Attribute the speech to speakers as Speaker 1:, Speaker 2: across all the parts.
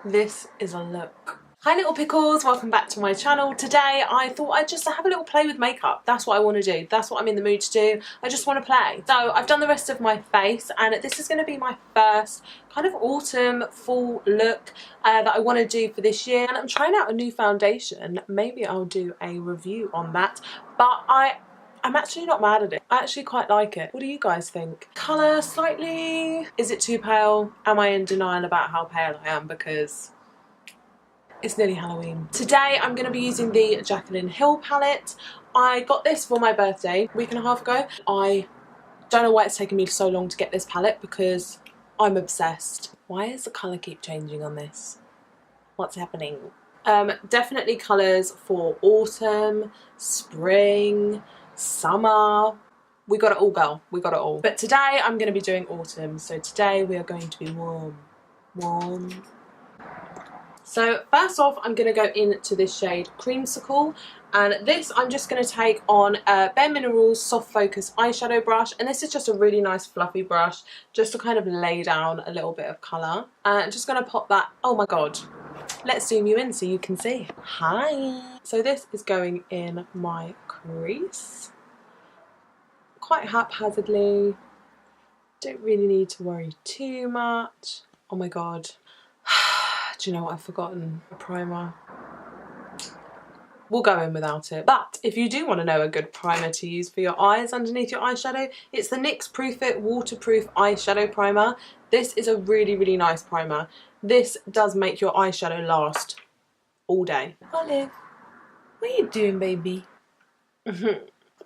Speaker 1: This is a look. Hi little pickles, welcome back to my channel. Today I thought I'd just have a little play with makeup. That's what I want to do. That's what I'm in the mood to do. I just want to play. So I've done the rest of my face and this is going to be my first kind of autumn fall look that I want to do for this year. And I'm trying out a new foundation. Maybe I'll do a review on that. But I'm actually not mad at it. I actually quite like it. What do you guys think? Colour slightly? Is it too pale? Am I in denial about how pale I am because it's nearly Halloween? Today I'm going to be using the Jaclyn Hill palette. I got this for my birthday a week and a half ago. I don't know why it's taken me so long to get this palette because I'm obsessed. Why does the colour keep changing on this? What's happening? Definitely colours for autumn, spring, summer. We got it all, girl. We got it all. But today I'm going to be doing autumn. So today we are going to be warm. Warm. So first off, I'm going to go into this shade Creamsicle, and this I'm just going to take on a Bare Minerals Soft Focus eyeshadow brush, and this is just a really nice fluffy brush just to kind of lay down a little bit of colour. And I'm just going to pop that, oh my god, let's zoom you in so you can see. Hi! So this is going in my crease, quite haphazardly, don't really need to worry too much. Oh my god. Do you know what, I've forgotten a primer. We'll go in without it. But if you do want to know a good primer to use for your eyes underneath your eyeshadow, it's the NYX Proof It Waterproof Eyeshadow Primer. This is a really, really nice primer. This does make your eyeshadow last all day. Olive, what are you doing, baby?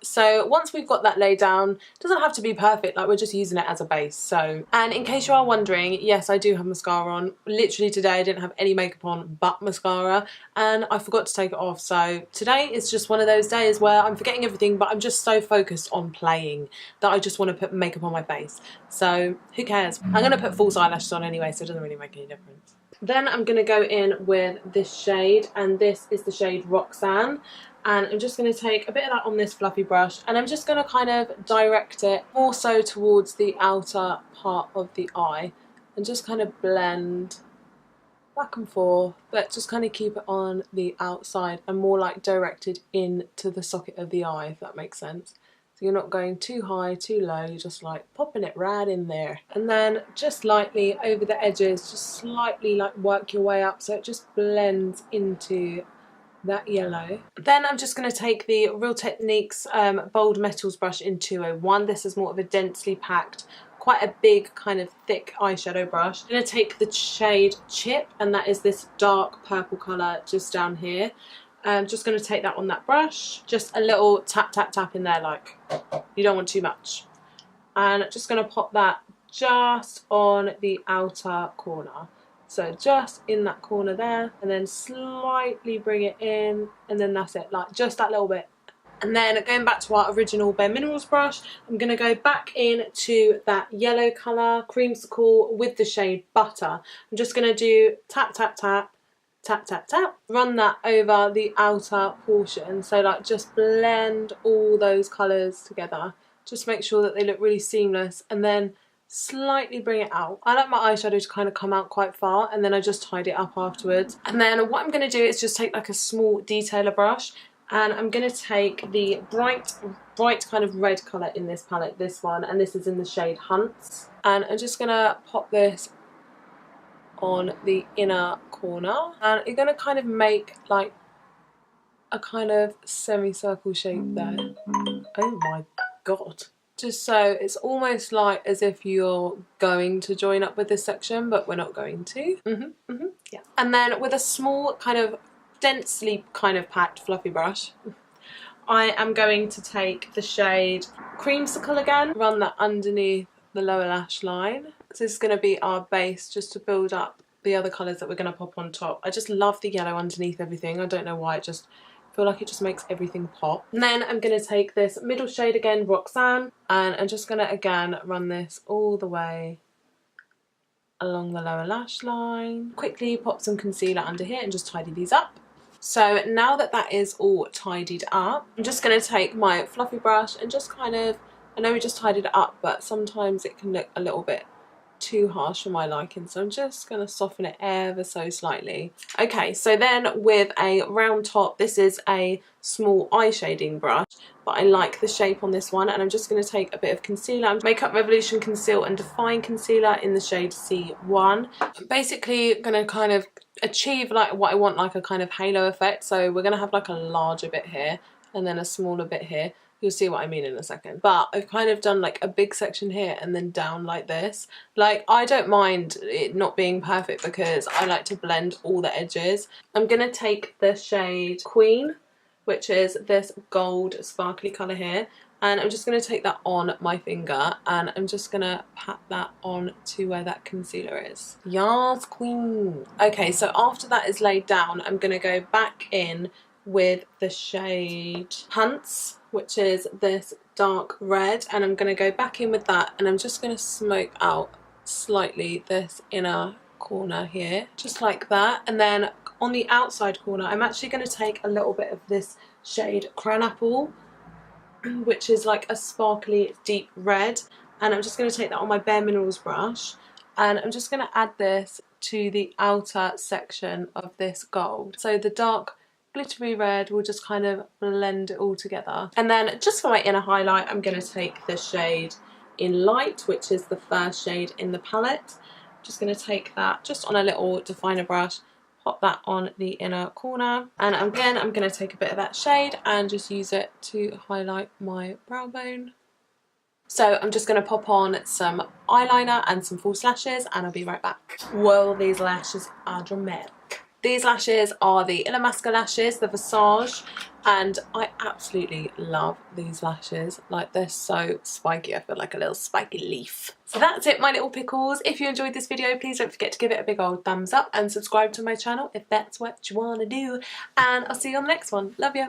Speaker 1: So once we've got that laid down, it doesn't have to be perfect, like we're just using it as a base. So, and in case you are wondering, yes, I do have mascara on. Literally today I didn't have any makeup on but mascara, and I forgot to take it off. So today is just one of those days where I'm forgetting everything, but I'm just so focused on playing that I just want to put makeup on my face. So who cares? I'm going to put false eyelashes on anyway, so it doesn't really make any difference. Then I'm going to go in with this shade, and this is the shade Roxanne. And I'm just going to take a bit of that on this fluffy brush, and I'm just going to kind of direct it more so towards the outer part of the eye and just kind of blend back and forth, but just kind of keep it on the outside and more like directed into the socket of the eye, if that makes sense. So you're not going too high, too low, you're just like popping it right in there. And then just lightly over the edges, just slightly like work your way up so it just blends into that yellow. Then I'm just going to take the Real Techniques Bold Metals brush in 201. This is more of a densely packed, quite a big kind of thick eyeshadow brush. I'm going to take the shade Chip, and that is this dark purple colour just down here. I'm just going to take that on that brush, just a little tap tap tap in there, like you don't want too much. And just going to pop that just on the outer corner. So just in that corner there, and then slightly bring it in, and then that's it, like just that little bit. And then going back to our original Bare Minerals brush, I'm going to go back into that yellow colour, Creamsicle, with the shade Butter. I'm just going to do tap, tap, tap, tap, tap, tap. Run that over the outer portion, so like just blend all those colours together. Just make sure that they look really seamless, and then slightly bring it out. I like my eyeshadow to kind of come out quite far, and then I just tidy it up afterwards. And then what I'm going to do is just take like a small detailer brush, and I'm going to take the bright kind of red colour in this palette, this one, and this is in the shade Hunts. And I'm just going to pop this on the inner corner, and you're going to kind of make like a kind of semicircle shape there. Oh my god. Just so it's almost like as if you're going to join up with this section, but we're not going to. Yeah. And then with a small kind of densely kind of packed fluffy brush, I am going to take the shade Creamsicle again, run that underneath the lower lash line. So this is going to be our base just to build up the other colours that we're going to pop on top. I just love the yellow underneath everything. I don't know why, I feel like it just makes everything pop. And then I'm going to take this middle shade again, Roxanne, and I'm just going to again run this all the way along the lower lash line. Quickly pop some concealer under here and just tidy these up. So now that that is all tidied up, I'm just going to take my fluffy brush and just kind of, I know we just tidied it up, but sometimes it can look a little bit too harsh for my liking, so I'm just going to soften it ever so slightly. Okay, so then with a round top, this is a small eye shading brush, but I like the shape on this one, and I'm just going to take a bit of concealer, Makeup Revolution Conceal and Define Concealer in the shade C1. I'm basically going to kind of achieve like what I want, like a kind of halo effect. So we're going to have like a larger bit here and then a smaller bit here. You'll see what I mean in a second. But I've kind of done like a big section here and then down like this. Like, I don't mind it not being perfect because I like to blend all the edges. I'm going to take the shade Queen, which is this gold sparkly colour here. And I'm just going to take that on my finger and I'm just going to pat that on to where that concealer is. Yes, Queen. Okay, so after that is laid down, I'm going to go back in with the shade Hunts, which is this dark red, and I'm going to go back in with that, and I'm just going to smoke out slightly this inner corner here, just like that. And then on the outside corner, I'm actually going to take a little bit of this shade Cranapple, which is like a sparkly deep red, and I'm just going to take that on my Bare Minerals brush, and I'm just going to add this to the outer section of this gold. So the dark glittery red will just kind of blend it all together. And then just for my inner highlight, I'm going to take the shade in Light, which is the first shade in the palette. Just going to take that just on a little definer brush, pop that on the inner corner, and again I'm going to take a bit of that shade and just use it to highlight my brow bone. So I'm just going to pop on some eyeliner and some false lashes, and I'll be right back. Well, these lashes are dramatic. These lashes are the Illamasqua lashes, the Visage, and I absolutely love these lashes. Like, they're so spiky. I feel like a little spiky leaf. So that's it, my little pickles. If you enjoyed this video, please don't forget to give it a big old thumbs up and subscribe to my channel if that's what you want to do. And I'll see you on the next one. Love ya.